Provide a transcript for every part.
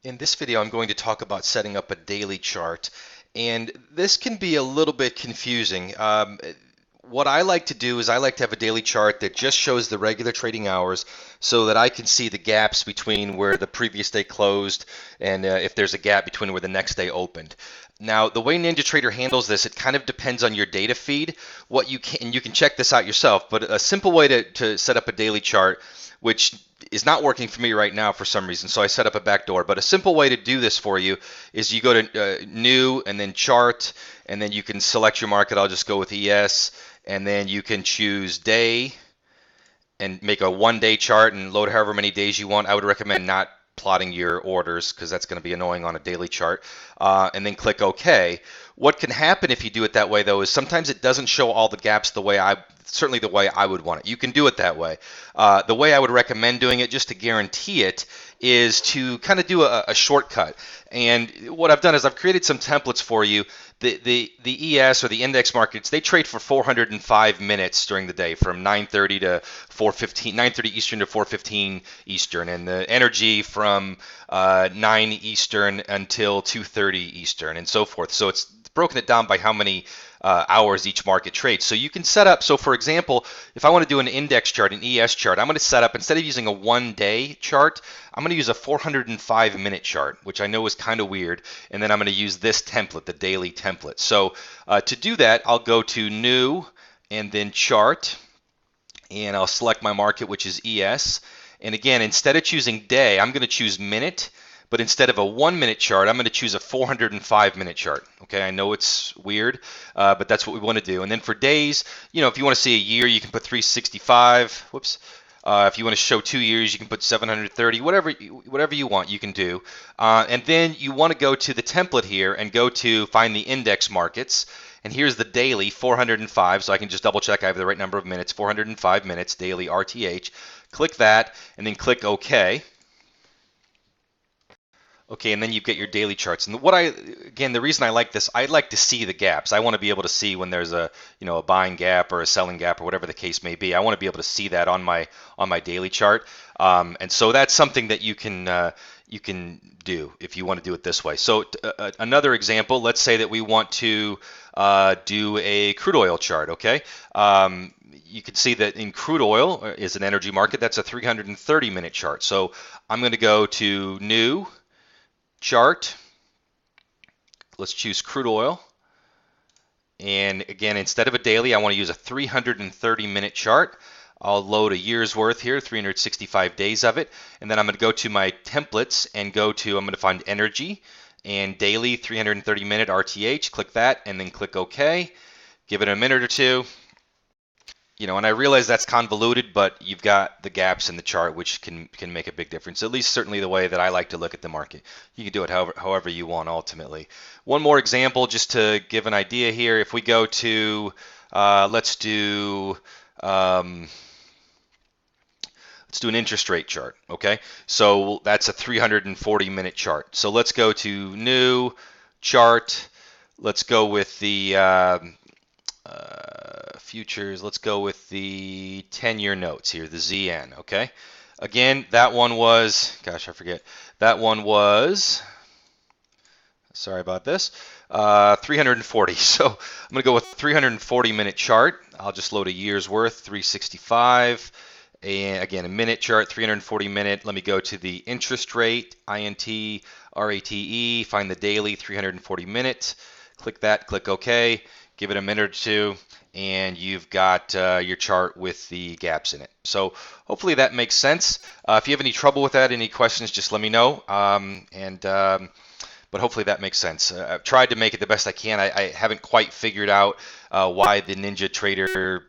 In this video, I'm going to talk about setting up a daily chart, and this can be a little bit confusing. What I like to do is I like to have a daily chart that just shows the regular trading hours so that I can see the gaps between where the previous day closed and if there's a gap between where the next day opened. Now, the way NinjaTrader handles this, it kind of depends on your data feed. What you can check this out yourself, but a simple way to set up a daily chart, which is not working for me right now for some reason, so I set up a backdoor. But a simple way to do this for you is you go to New and then Chart, and then you can select your market. I'll just go with ES, and then you can choose Day and make a one-day chart and load however many days you want. I would recommend not plotting your orders because that's going to be annoying on a daily chart. And then click OK. What can happen if you do it that way, though, is sometimes it doesn't show all the gaps the way certainly the way I would want it. You can do it that way. The way I would recommend doing it, just to guarantee it, is to kind of do a shortcut. And what I've done is I've created some templates for you. The ES or the index markets, they trade for 405 minutes during the day from 9:30 to 4:15, 9:30 Eastern to 4:15 Eastern, and the energy from 9 Eastern until 2:30 Eastern, and so forth. So it's broken it down by how many hours each market trades. So you can set up, so for example, if I want to do an index chart, an ES chart, I'm going to set up, instead of using a one-day chart, I'm going to use a 405-minute chart, which I know is kind of weird, and then I'm going to use this template, the daily template. So to do that, I'll go to New and then Chart, and I'll select my market, which is ES. And again, instead of choosing day, I'm going to choose minute. But instead of a 1-minute chart, I'm going to choose a 405-minute chart. Okay, I know it's weird, but that's what we want to do. And then for days, if you want to see a year, you can put 365. Whoops. If you want to show 2 years, you can put 730. Whatever you want, you can do. And then you want to go to the template here and go to find the index markets. And here's the daily, 405. So I can just double check I have the right number of minutes, 405 minutes, daily RTH. Click that, and then click OK. Okay, and then you get your daily charts. And again, the reason I like this, I like to see the gaps. I want to be able to see when there's a buying gap or a selling gap or whatever the case may be. I want to be able to see that on my daily chart. And so that's something that you can do if you want to do it this way. So another example, let's say that we want to do a crude oil chart. Okay. You can see that in crude oil is an energy market. That's a 330-minute chart. So I'm going to go to New Chart. Let's choose crude oil. And again, instead of a daily, I want to use a 330-minute chart. I'll load a year's worth here, 365 days of it. And then I'm going to go to my templates and I'm going to find energy and daily 330-minute RTH. Click that and then click OK. Give it a minute or two. And I realize that's convoluted, but you've got the gaps in the chart, which can make a big difference, at least certainly the way that I like to look at the market. You can do it however you want ultimately. One more example, just to give an idea here. If we go to, let's do an interest rate chart, okay? So that's a 340-minute chart. So let's go to New Chart. Let's go with the futures. Let's go with the 10-year notes here, the ZN, okay? Again, that one was, gosh, I forget. That one was, sorry about this, 340. So I'm going to go with 340-minute chart. I'll just load a year's worth, 365. And again, a minute chart, 340-minute. Let me go to the interest rate, INT, RATE, find the daily, 340-minute. Click that, click OK. Give it a minute or two, and you've got your chart with the gaps in it. So hopefully that makes sense. If you have any trouble with that, any questions, just let me know. But hopefully that makes sense. I've tried to make it the best I can. I haven't quite figured out why the NinjaTrader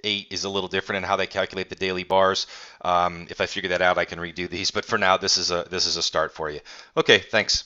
8 is a little different in how they calculate the daily bars. If I figure that out, I can redo these. But for now, this is a start for you. Okay, thanks.